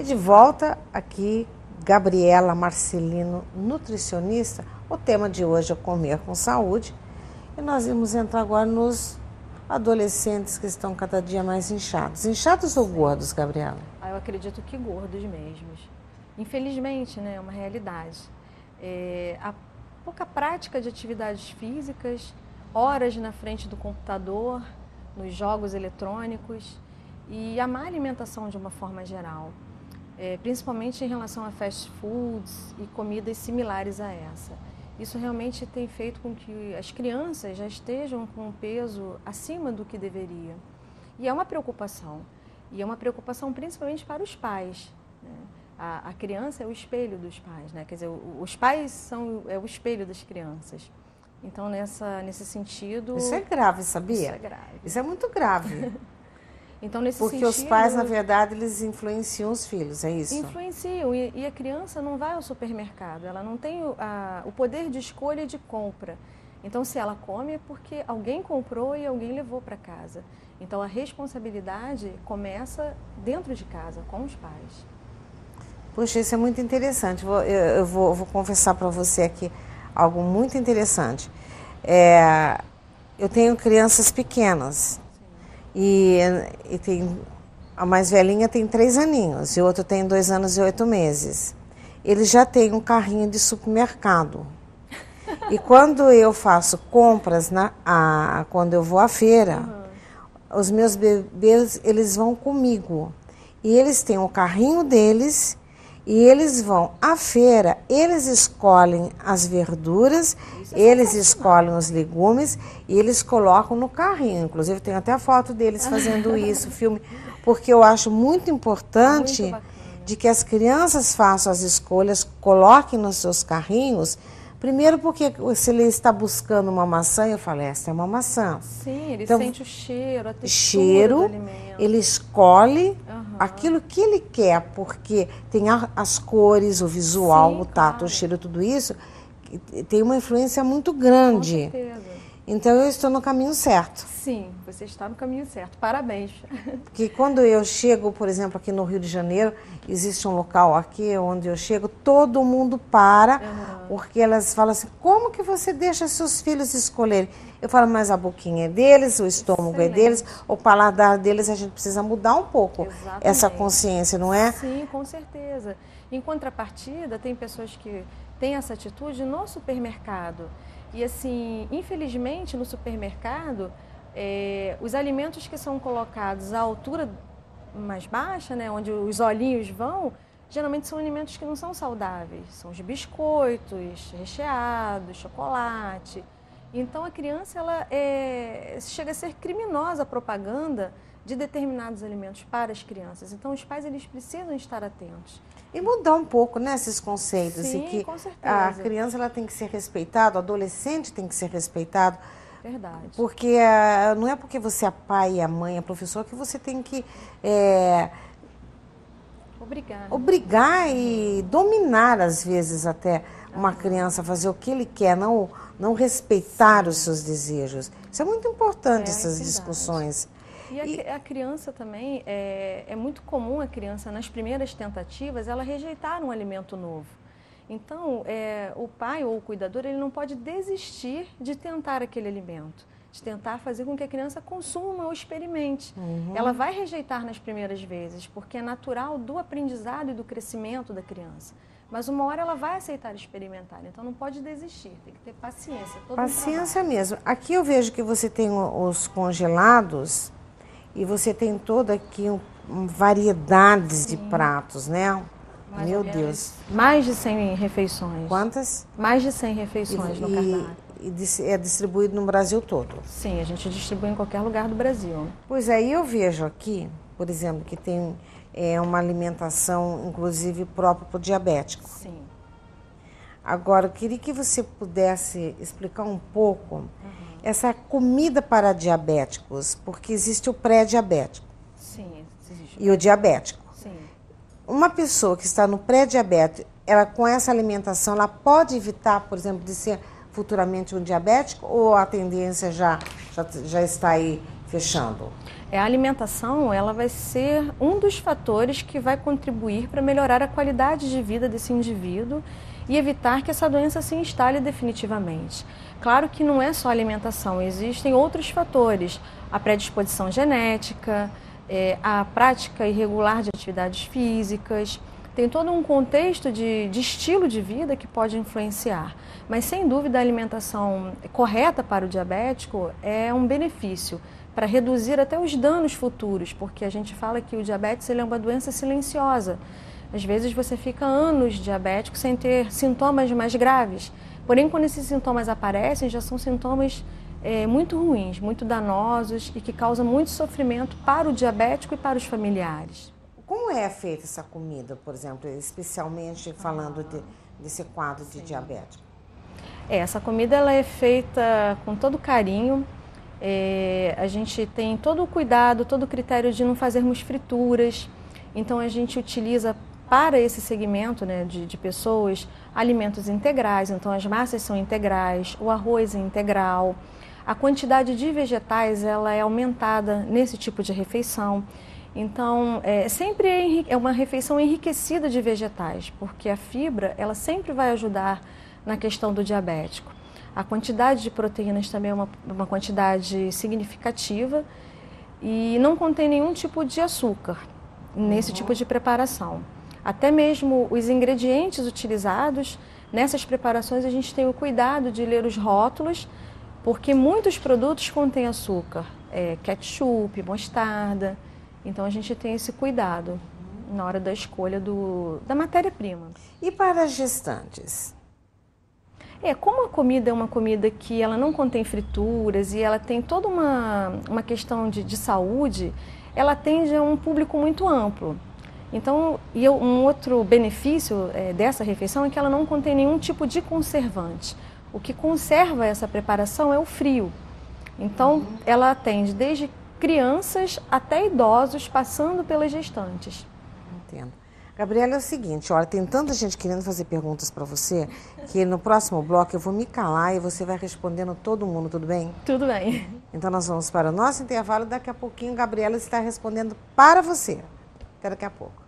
de volta aqui, Gabriela Marcelino, nutricionista. O tema de hoje é comer com saúde. E nós vamos entrar agora nos adolescentes que estão cada dia mais inchados. Inchados ou gordos, Gabriela? Eu acredito que gordos mesmos. Infelizmente, né, é uma realidade. A pouca prática de atividades físicas, horas na frente do computador, nos jogos eletrônicos e a má alimentação de uma forma geral. Principalmente em relação a fast foods e comidas similares a essa. Isso realmente tem feito com que as crianças já estejam com um peso acima do que deveria. E é uma preocupação. E é uma preocupação principalmente para os pais, né? A criança é o espelho dos pais, né? Quer dizer, os pais são o espelho das crianças. Então, nesse sentido... Isso é grave, sabia? Isso é grave. Isso é muito grave. Então, nesse Porque sentido, os pais, na verdade, eles influenciam os filhos, é isso? Influenciam. E a criança não vai ao supermercado, ela não tem o poder de escolha de compra. Então, se ela come é porque alguém comprou e alguém levou para casa. Então, a responsabilidade começa dentro de casa, com os pais. Puxa, isso é muito interessante. Eu vou confessar para você aqui algo muito interessante. Eu tenho crianças pequenas. E a mais velhinha tem 3 aninhos e o outro tem 2 anos e 8 meses. Eles já têm um carrinho de supermercado. E quando eu faço compras, quando eu vou à feira, os meus bebês, eles vão comigo. E eles têm o carrinho deles e eles vão à feira, eles escolhem as verduras, eles escolhem os legumes e eles colocam no carrinho. Inclusive, tem até a foto deles fazendo isso, filme, porque eu acho muito importante de que as crianças façam as escolhas, coloquem nos seus carrinhos. Primeiro porque se ele está buscando uma maçã, eu falo, essa é uma maçã. Sim, ele então, sente o cheiro, a textura do alimento. Ele escolhe aquilo que ele quer, porque tem as cores, o visual, sim, o tato, claro. o cheiro, tudo isso, tem uma influência muito grande. Com certeza. Então eu estou no caminho certo. Sim, você está no caminho certo. Parabéns. Porque quando eu chego, por exemplo, aqui no Rio de Janeiro, existe um local aqui onde eu chego, todo mundo para, porque elas falam assim, como que você deixa seus filhos escolherem? Eu falo, mas a boquinha é deles, o estômago é deles, o paladar deles, a gente precisa mudar um pouco essa consciência, não é? Sim, com certeza. Em contrapartida, tem pessoas que têm essa atitude no supermercado. E assim, infelizmente, no supermercado, os alimentos que são colocados à altura mais baixa, né, onde os olhinhos vão, geralmente são alimentos que não são saudáveis. São os biscoitos, recheados, chocolate. Então, a criança chega a ser criminosa a propaganda de determinados alimentos para as crianças. Então, os pais eles precisam estar atentos. E mudar um pouco, né, esses conceitos. Sim, e que com certeza. A criança ela tem que ser respeitada, o adolescente tem que ser respeitado. Verdade. Porque não é porque você é pai, a mãe, a professora, que você tem que obrigar e dominar, às vezes, até uma criança a fazer o que ele quer, não respeitar os seus desejos. Isso é muito importante, essas discussões. E a criança também, é muito comum a criança, nas primeiras tentativas, ela rejeitar um alimento novo. Então, o pai ou o cuidador, ele não pode desistir de tentar aquele alimento, de tentar fazer com que a criança consuma ou experimente. Ela vai rejeitar nas primeiras vezes, porque é natural do aprendizado e do crescimento da criança. Mas uma hora ela vai aceitar experimentar, então não pode desistir, tem que ter paciência. Paciência mesmo. Aqui eu vejo que você tem os congelados e você tem toda aqui variedades de pratos, né? Meu Deus. Mais de 100 refeições. Quantas? Mais de 100 refeições no cardápio. E é distribuído no Brasil todo? Sim, a gente distribui em qualquer lugar do Brasil. Pois aí eu vejo aqui, por exemplo, que tem uma alimentação, inclusive, própria para o diabético. Sim. Agora, eu queria que você pudesse explicar um pouco essa comida para diabéticos, porque existe o pré-diabético. Sim, existe. E o diabético. Sim. Uma pessoa que está no pré-diabetes, ela com essa alimentação, ela pode evitar, por exemplo, de ser futuramente um diabético, ou a tendência já está aí fechando? A alimentação, ela vai ser um dos fatores que vai contribuir para melhorar a qualidade de vida desse indivíduo e evitar que essa doença se instale definitivamente. Claro que não é só alimentação, existem outros fatores, a predisposição genética, a prática irregular de atividades físicas, tem todo um contexto de estilo de vida que pode influenciar. Mas, sem dúvida, a alimentação correta para o diabético é um benefício para reduzir até os danos futuros, porque a gente fala que o diabetes ele é uma doença silenciosa. Às vezes você fica anos diabético sem ter sintomas mais graves. Porém, quando esses sintomas aparecem, já são sintomas muito ruins, muito danosos e que causam muito sofrimento para o diabético e para os familiares. Como é feita essa comida, por exemplo, especialmente falando desse quadro de diabético? Essa comida ela é feita com todo carinho. A gente tem todo o cuidado, todo o critério de não fazermos frituras. Então a gente utiliza para esse segmento, né, de pessoas, alimentos integrais. Então as massas são integrais, o arroz é integral. A quantidade de vegetais ela é aumentada nesse tipo de refeição. Então, sempre é uma refeição enriquecida de vegetais, porque a fibra ela sempre vai ajudar na questão do diabético. A quantidade de proteínas também é uma quantidade significativa e não contém nenhum tipo de açúcar nesse tipo de preparação. Até mesmo os ingredientes utilizados nessas preparações a gente tem o cuidado de ler os rótulos, porque muitos produtos contêm açúcar, ketchup, mostarda. Então a gente tem esse cuidado na hora da escolha da matéria-prima. E para as gestantes? Como a comida é uma comida que ela não contém frituras e ela tem toda uma questão de saúde, ela atende a um público muito amplo. Então, um outro benefício dessa refeição é que ela não contém nenhum tipo de conservante. O que conserva essa preparação é o frio. Então, ela atende desde crianças até idosos, passando pelas gestantes. Entendo. Gabriela, é o seguinte, olha, tem tanta gente querendo fazer perguntas para você, que no próximo bloco eu vou me calar e você vai respondendo todo mundo, tudo bem? Tudo bem. Então nós vamos para o nosso intervalo, daqui a pouquinho a Gabriela está respondendo para você. Até daqui a pouco.